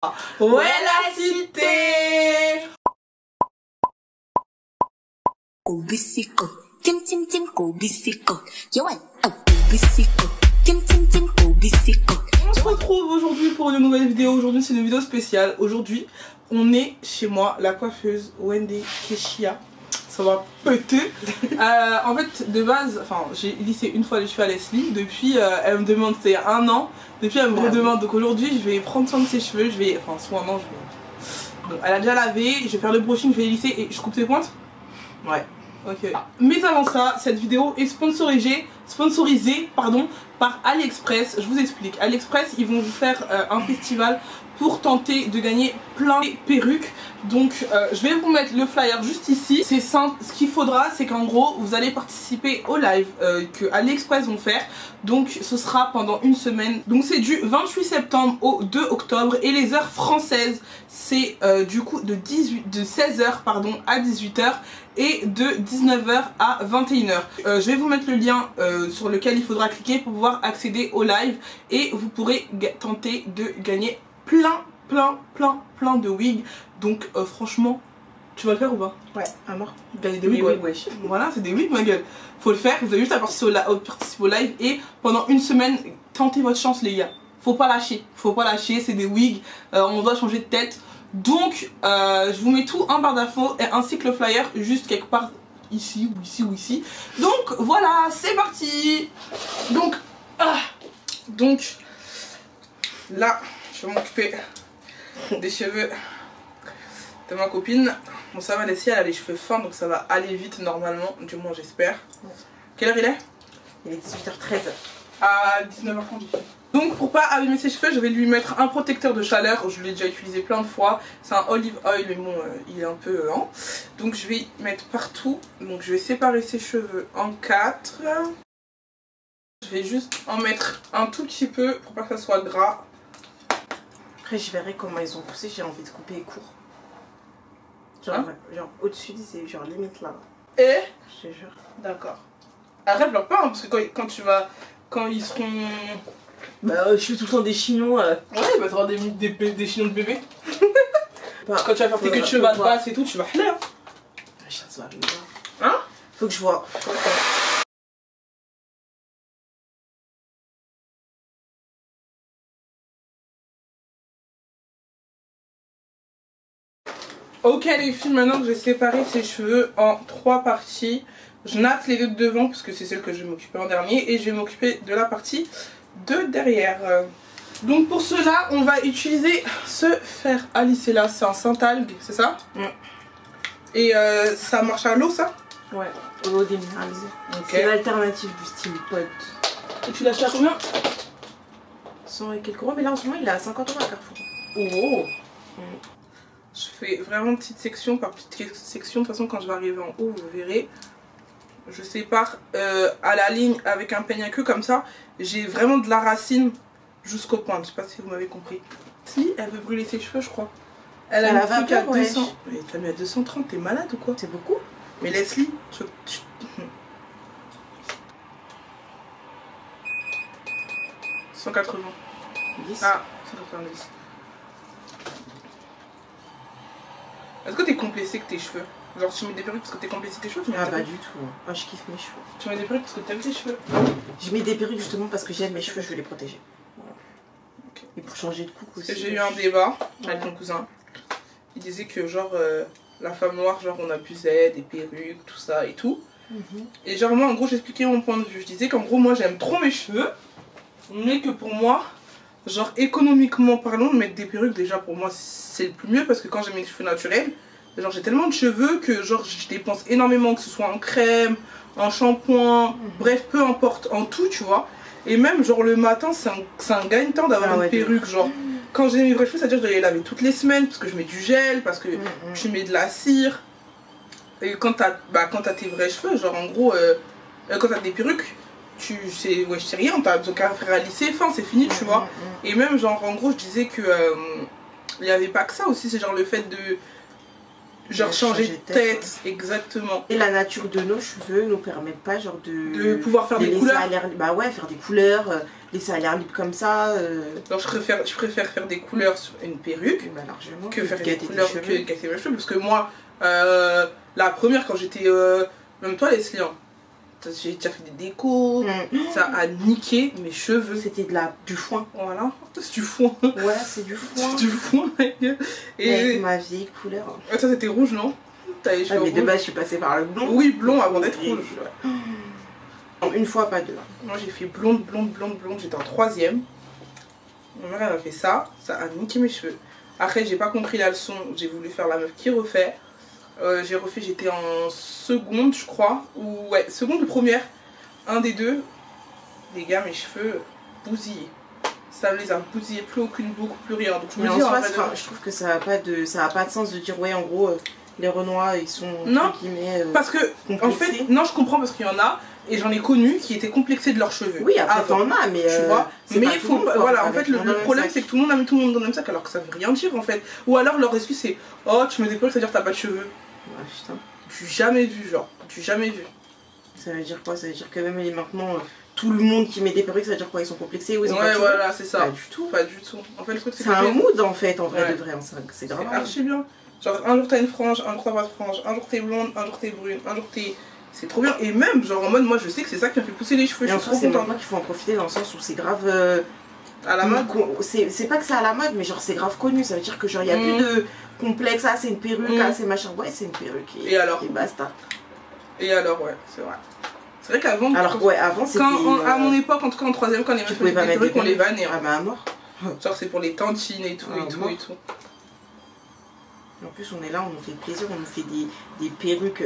Ouais la cité. Obisico, tim tim tim obisico. Yo ouais, obisico, tim tim tim obisico. On se retrouve aujourd'hui pour une nouvelle vidéo. Aujourd'hui c'est une vidéo spéciale. Aujourd'hui on est chez moi, la coiffeuse Wendy Keshia. Ça va péter. En fait de base, enfin j'ai lissé une fois les cheveux à Leslie. Depuis elle me demande, c'était il y a un an. Depuis elle me redemande. Donc aujourd'hui je vais prendre soin de ses cheveux. Je vais, enfin soit un an je vais... Bon, elle a déjà lavé. Je vais faire le brushing, je vais les lisser et je coupe ses pointes. Ouais. Ok. Mais avant ça, cette vidéo est sponsorisée par AliExpress. Je vous explique. AliExpress, ils vont vous faire un festival pour tenter de gagner plein de perruques. Donc je vais vous mettre le flyer juste ici. C'est simple, ce qu'il faudra c'est qu'en gros vous allez participer au live que AliExpress vont faire. Donc ce sera pendant une semaine. Donc c'est du 28 septembre au 2 octobre. Et les heures françaises c'est du coup de 16h pardon, à 18h et de 19h à 21h. Je vais vous mettre le lien sur lequel il faudra cliquer pour pouvoir accéder au live. Et vous pourrez tenter de gagner plein de wigs. Donc franchement, tu vas le faire ou pas? Ouais, à mort. Gagner des wigs, ouais. Voilà, c'est des wigs ma gueule. Faut le faire, vous avez juste à participer au live. Et pendant une semaine, tentez votre chance les gars. Faut pas lâcher, c'est des wigs, on doit changer de tête. Donc je vous mets tout en barre d'infos et ainsi que le flyer juste quelque part ici ou ici ou ici. Donc voilà, c'est parti. Donc là je vais m'occuper des cheveux de ma copine. Bon ça va, Leslie elle a les cheveux fins donc ça va aller vite normalement, du moins j'espère. Quelle heure il est? Il est 18h13. À 19h30. Donc pour pas abîmer ses cheveux, je vais lui mettre un protecteur de chaleur. Je l'ai déjà utilisé plein de fois. C'est un olive oil mais bon il est un peu lent. Donc je vais mettre partout. Donc je vais séparer ses cheveux en 4. Je vais juste en mettre un tout petit peu pour pas que ça soit gras. Après je verrai comment ils ont poussé, j'ai envie de couper court. Genre, Hein? genre au-dessus, c'est genre limite là. Et Je te jure. d'accord. Arrête leur pas hein, parce que quand tu vas... Quand ils seront... Bah je fais tout le temps des chignons. Ouais bah t'auras des chignons de bébé. Quand tu vas faire tes queues de cheveux à basse et tout, tu vas hler hein. Hein? Faut que je vois. Ok les filles, maintenant que j'ai séparé ses cheveux en 3 parties, je natte les deux de devant parce que c'est celle que je vais m'occuper en dernier et je vais m'occuper de la partie de derrière. Donc pour cela, on va utiliser ce fer à lisser là, c'est un Saint-Algue, c'est ça? Et ça marche à l'eau ça? Ouais, au l'eau déminéralisée. Ok. C'est l'alternative du style pot. Et tu l'achètes à combien? 100 et quelques euros, mais là en ce moment il est à 50 € à Carrefour. Oh. Je fais vraiment petite section par petite section. De toute façon quand je vais arriver en haut vous verrez. Je sépare à la ligne avec un peigne à queue comme ça. J'ai vraiment de la racine jusqu'au point. Je sais pas si vous m'avez compris. Si elle veut brûler ses cheveux je crois. Elle a mis un truc à 200. Mais t'as mis à 230, t'es malade ou quoi? C'est beaucoup. Mais Leslie, 180. 10. Ah, 190. Est-ce que t'es complexé que tes cheveux? Genre tu mets des perruques parce que t'es complexé tes cheveux? Ah bah du tout. Moi je kiffe mes cheveux. Tu mets des perruques parce que t'aimes tes cheveux? Je mets des perruques justement parce que j'aime mes cheveux, je veux les protéger. Voilà. Okay. Et pour changer de coupe aussi. J'ai eu un débat avec mon cousin. Il disait que genre la femme noire, genre on abusait des perruques, tout ça et tout. Et genre moi en gros j'expliquais mon point de vue. Je disais qu'en gros moi j'aime trop mes cheveux. Mais que pour moi, genre économiquement parlant, mettre des perruques déjà pour moi c'est le plus mieux. Parce que quand j'ai mes cheveux naturels, genre j'ai tellement de cheveux que genre je dépense énormément. Que ce soit en crème, en shampoing, bref peu importe, en tout tu vois. Et même genre le matin c'est un gagne-temps d'avoir une perruque genre. Quand j'ai mes vrais cheveux, c'est-à-dire que je dois les laver toutes les semaines parce que je mets du gel, parce que je mets de la cire. Et quand t'as tes vrais cheveux, genre en gros, quand t'as des perruques, je sais rien, t'as besoin qu'à faire à lisser, fin, c'est fini, tu vois. Et même genre en gros, je disais que il n'y avait pas que ça aussi, c'est genre le fait de... Genre changer de tête, exactement. Et la nature de nos cheveux nous permet pas genre de pouvoir faire des couleurs. Bah ouais, faire des couleurs, laisser à l'air libre comme ça. Alors je préfère faire des couleurs sur une perruque bah, largement, que faire des couleurs que gâter mes cheveux. Parce que moi, la première quand j'étais... même toi Leslie, hein, j'ai déjà fait des décos, ça a niqué mes cheveux. C'était du foin. Voilà, c'est du foin. Ouais, c'est du foin. C'est du foin. Et avec ma vieille couleur. Ah, ça c'était rouge, non? T'as les cheveux mais rouges. de base, je suis passée par le blond. Oui, blond avant d'être rouge. Ouais. Une fois, pas deux. Moi j'ai fait blonde, j'étais en 3ème. Ma mère elle a fait ça a niqué mes cheveux. Après j'ai pas compris la leçon, j'ai voulu faire la meuf qui refait. J'ai refait, j'étais en seconde je crois, ou ouais, seconde ou première, un des deux. Les gars, mes cheveux bousillés. Ça me les a bousillés, plus aucune boucle, plus rien. Donc je me dis, je trouve que ça a pas de sens de dire ouais en gros les Renois ils sont non, guillemets, parce que en fait, non je comprends parce qu'il y en a. Et j'en ai connu qui étaient complexés de leurs cheveux. Oui, après t'en as, mais tu vois. Mais il faut pas. Voilà, en fait, le problème c'est que tout le monde a mis tout le monde dans le même sac alors que ça veut rien dire en fait. Ou alors leur excuse c'est oh, tu mets des perruques, ça veut dire que t'as pas de cheveux. Ouais, putain. Tu jamais vu, genre. Tu jamais vu. Ça veut dire quoi? Ça veut dire que même maintenant, tout le monde qui met des perruques, ça veut dire quoi? Ils sont complexés ou ils ont pas de cheveux? Voilà, c'est ça. Pas du tout. Pas du tout. En fait, le truc c'est un mood en fait, en vrai de vrai. C'est grave. C'est archi bien. Genre, un jour t'as une frange, un jour t'as pas de frange, un jour t'es blonde, un jour t'es brune, un jour t'es. C'est trop bien. Et même, genre en mode, moi je sais que c'est ça qui m'a fait pousser les cheveux. Et en soi, c'est maintenant qu'il faut en profiter dans le sens où c'est grave. À la mode. C'est pas que c'est à la mode, mais genre c'est grave connu. Ça veut dire que genre y a plus de complexe. Ah, c'est une perruque, ah, c'est machin. Ouais, c'est une perruque. Et alors? Et basta. Et alors, ouais, c'est vrai. C'est vrai qu'avant. Alors, ouais, avant c'était. À mon époque, en tout cas en 3ème, quand les meufs mettaient des perruques, on les vannait. Ah, bah à mort. Genre, c'est pour les tantines et tout, et tout, et tout. En plus, on est là, on nous fait plaisir, on nous fait des perruques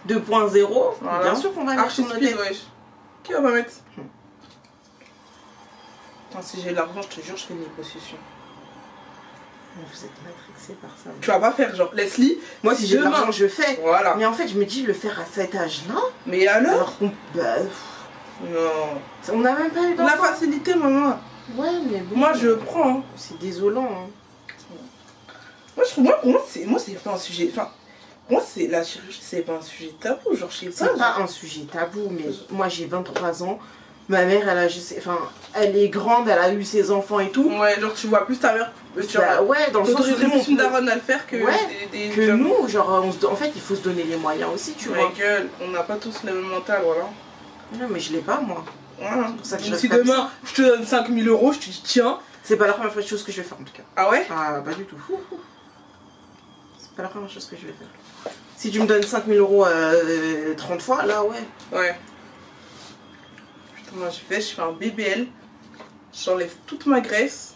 2.0. Voilà. Bien sûr qu'on va mettre sur nos têtes. Qui va pas mettre? Putain, si j'ai de l'argent, je te jure, je fais une liposuction. Vous êtes matrixé par ça. Tu vas pas faire genre Leslie. Moi, si j'ai de l'argent, je fais. Voilà. Mais en fait, je me dis, le faire à cet âge-là. Mais alors qu'on. Bah. Non. On n'a même pas eu d'enfant. La facilité, maman. Ouais, mais bon. Moi, je prends. Hein. C'est désolant. Hein. Moi, je trouve, moi, c'est pas un sujet. Enfin, moi, c'est la chirurgie, c'est pas un sujet tabou. Genre, je sais pas. C'est pas un sujet tabou, mais moi, j'ai 23 ans. Ma mère, elle a, enfin, elle est grande, elle a eu ses enfants et tout. Ouais, genre, tu vois plus ta mère. Bah, ouais, dans le sens où plus une daronne à le faire que que nous, genre, en fait, il faut se donner les moyens aussi, tu vois. Gueule, on n'a pas tous le même mental, voilà. Non, mais je l'ai pas, moi. Voilà. C'est pour ça que si demain, je te donne 5000 €, je te dis, tiens. C'est pas la première chose que je vais faire, en tout cas. Ah ouais? Ah, pas du tout. C'est pas la première chose que je vais faire. Si tu me donnes 5000 € 30 fois, là, ouais. Ouais. Putain, moi, je fais un BBL. J'enlève toute ma graisse.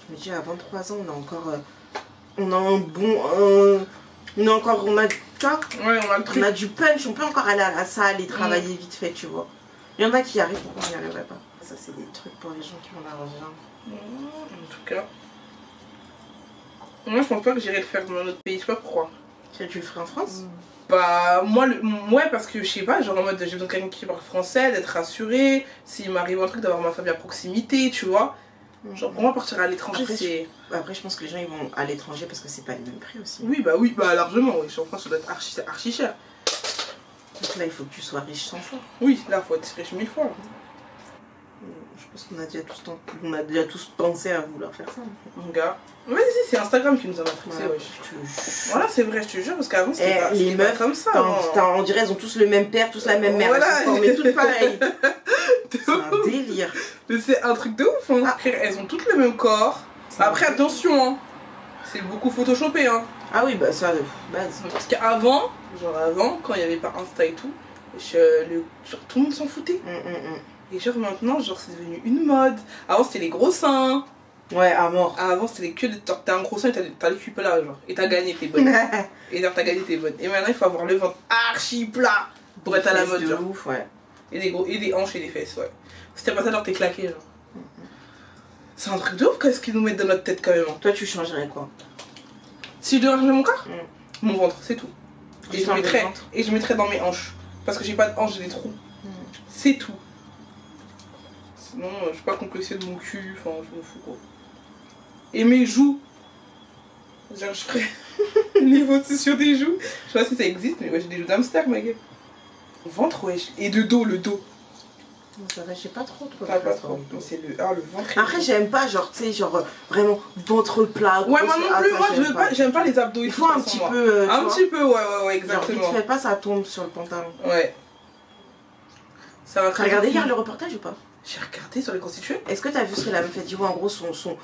Je me dis, à 23 ans, on a encore. On a un bon. On a encore. On a, tu vois, ouais, on a le truc. On a du punch, on peut encore aller à la salle et travailler vite fait, tu vois. Il y en a qui y arrivent, pourquoi on n'y arriverait pas? Ça, c'est des trucs pour les gens qui ont l'argent. En tout cas. Moi, je pense pas que j'irai le faire dans un autre pays, je sais pas pourquoi. Tu le ferais en France? Bah, moi, ouais, parce que je sais pas, genre en mode j'ai besoin de quelqu'un qui parle français, d'être rassuré, s'il m'arrive un truc, d'avoir ma famille à proximité, tu vois. Genre pour moi, partir à l'étranger, c'est. Après, je pense que les gens ils vont à l'étranger parce que c'est pas le même prix aussi. Oui, bah largement, oui. En France, ça doit être archi cher. Donc là, il faut que tu sois riche 100 fois. Oui, là, faut être riche 1000 fois. Je pense qu'on a déjà tous pensé à vouloir faire ça. Mon gars. Ouais, c'est Instagram qui nous a matrixé, ouais. Voilà, c'est vrai, je te jure, parce qu'avant c'était pas, les meufs comme ça. On dirait elles ont tous le même père, tous la même mère. Voilà. Elles sont formées toutes pareilles. C'est un délire. Mais c'est un truc de ouf, hein. Après, elles ont toutes le même corps. Après, attention, hein. C'est beaucoup photoshopé, hein. Ah oui, bah ça, base. Parce qu'avant, quand il n'y avait pas Insta et tout, genre, tout le monde s'en foutait. Et genre maintenant, genre c'est devenu une mode. Avant c'était les gros seins. Ouais, à mort. Avant c'était les queues de. T'as un gros sein et t'as le cul plat, genre. Et t'as gagné, t'es bonne. Et genre t'as gagné, t'es bonne. Et maintenant il faut avoir le ventre archi plat pour être à la mode, genre. Ouf, ouais. Et des hanches et des fesses, ouais. Si t'as pas ça, genre t'es claqué, genre. C'est un truc de ouf, qu'est-ce qu'ils nous mettent dans notre tête quand même. Hein. Toi tu changerais quoi? Si je devais changer mon corps, mon ventre, c'est tout. Et je mettrais dans mes hanches. Parce que j'ai pas de hanches, j'ai des trous. C'est tout. Sinon, je suis pas complexée de mon cul, enfin, je m'en fous quoi. Et mes joues, genre, je ferais. Niveau dessus sur des joues. Je sais pas si ça existe, mais ouais, j'ai des joues d'hamster, ma gueule. Ventre, wesh. Et de dos, le dos. Ça va, j'ai pas trop Pas trop. C'est le ventre. Après, j'aime pas, genre, tu sais, genre, vraiment ventre plat. Ouais, moi non plus, moi j'aime pas les abdos. Il faut un petit peu. Un petit peu, ouais, exactement. Genre, tu fais pas, ça tombe sur le pantalon. Ouais. Ça va T'as regardé hier le reportage ou pas? J'ai regardé sur les constitués. Est-ce que t'as vu ce que la meuf a dit? En gros, son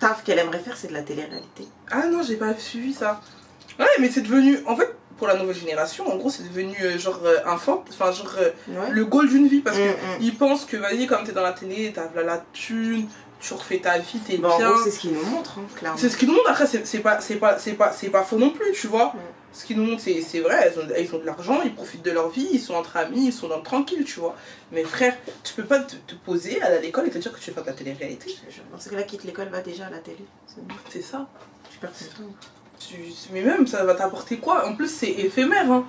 taf qu'elle aimerait faire, c'est de la télé-réalité. Ah non, j'ai pas suivi ça. Ouais, mais c'est devenu. En fait, pour la nouvelle génération, en gros, c'est devenu genre enfin, genre le goal d'une vie. Parce qu'ils pensent que, vas-y, comme t'es dans la télé, t'as la thune, tu refais ta vie, t'es bien. En gros, c'est ce qu'ils nous montrent, hein, clairement. C'est ce qu'ils nous montrent. Après, c'est pas faux non plus, tu vois. Ce qu'ils nous montrent, c'est vrai, ils ont de l'argent, ils profitent de leur vie, ils sont entre amis, ils sont dans le tranquille, tu vois. Mais frère, tu peux pas te poser à l'école et te dire que tu veux faire de la télé-réalité. Dans ce cas-là, quitte l'école, va déjà à la télé. C'est ça. Tu perds ton temps. Mais même, ça va t'apporter quoi? En plus, c'est éphémère, hein.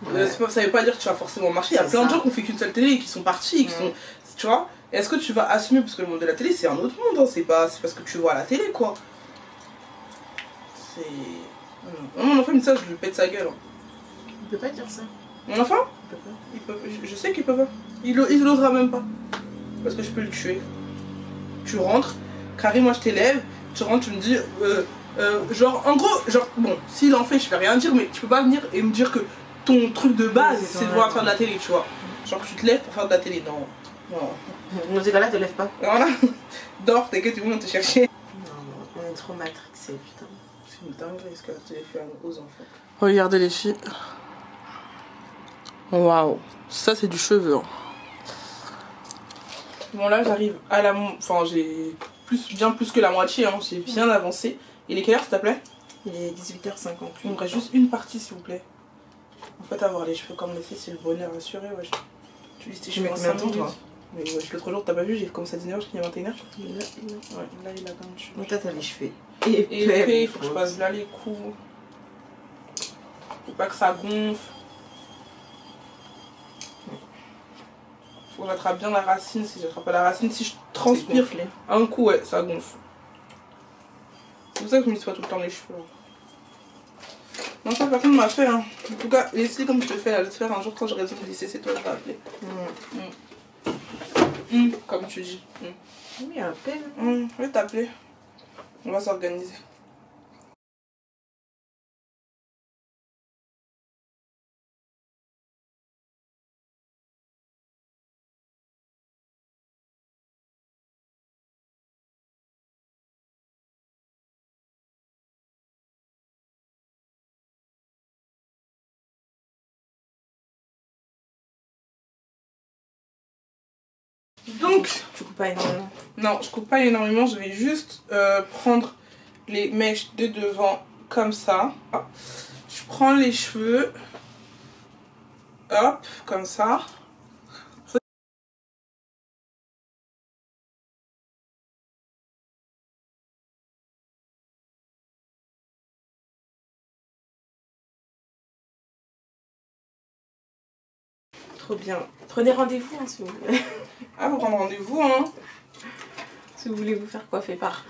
Ouais. Ça veut pas dire que tu vas forcément marcher. Il y a plein de gens qui ont fait qu'une seule télé et qui sont partis, qui sont... Tu vois? Est-ce que tu vas assumer? Parce que le monde de la télé, c'est un autre monde, hein. C'est pas ce que tu vois à la télé, quoi. C'est... Mon enfant me dit ça, je lui pète sa gueule. Il peut pas dire ça. Mon enfant? Il peut pas. Je sais qu'il peut pas. Il l'osera même pas. Parce que je peux le tuer. Tu rentres, Carré, moi je t'élève, tu rentres, tu me dis... genre, en gros, genre, bon, s'il en fait, je vais rien dire, mais tu peux pas venir et me dire que ton truc de base, c'est de vouloir faire de la télé, tu vois. Genre, tu te lèves pour faire de la télé. Non. Dans ces cas-là, te lève pas. Voilà. Dors, t'inquiète, tout le monde te chercher. Non, on est trop matrixés, putain. C'est une dinguerie ce que la télé fait aux enfants. Regardez les filles. Waouh. Ça, c'est du cheveu. Hein. Bon, là, j'arrive à la... Enfin, j'ai bien plus que la moitié, hein. J'ai bien avancé. Il est quelle heure, s'il te plaît? Il est 18h50. Il me reste juste une partie, s'il vous plaît. En fait, avoir les cheveux comme les filles, c'est le bonheur assuré, wesh. Tu dis tes cheveux en 5 minutes. Toi mais wesh, l'autre jour, t'as pas vu, j'ai commencé à 19h, j'ai fini à 21h. Là, il a quand même cheveux. Donc, t'as les cheveux. Et il faut que je passe là les coups. Faut pas que ça gonfle. Faut que j'attrape bien la racine. Si j'attrape pas la racine, si je transpire un coup, ouais, ça gonfle. C'est pour ça que je me sois tout le temps les cheveux. Non, ça personne m'a fait. Hein. En tout cas, laissez comme je te fais là, je vais te faire un jour quand j'aurai besoin de lycée, c'est toi je vais appeler. Comme tu dis. Oui, appelle. Je vais t'appeler. On va s'organiser. Donc, tu coupes pas énormément? Non, je coupe pas énormément, je vais juste prendre les mèches de devant comme ça. Je prends les cheveux, hop, comme ça. Trop bien. Prenez rendez-vous hein, si vous voulez. Ah, faut prendre rendez-vous, hein. Si vous voulez vous faire coiffer par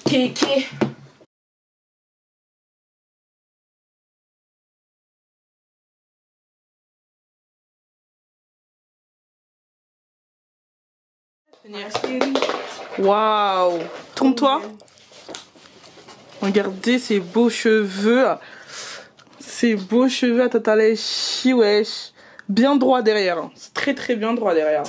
Kéké. Waouh. Tourne-toi. Regardez ces beaux cheveux. Ces beaux cheveux à Tata Chi, wesh. Bien droit derrière. C'est très très bien droit derrière.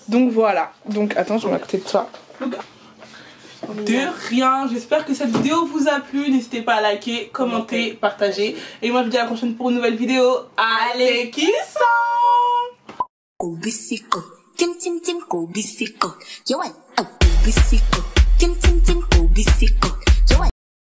Donc voilà. Donc attends, je vais m'acter de ça. De rien. J'espère que cette vidéo vous a plu. N'hésitez pas à liker, commenter, partager. Et moi je vous dis à la prochaine pour une nouvelle vidéo. Allez, qui sont? Go bicycle, tim tim tim, go bicycle. You want a go bicycle?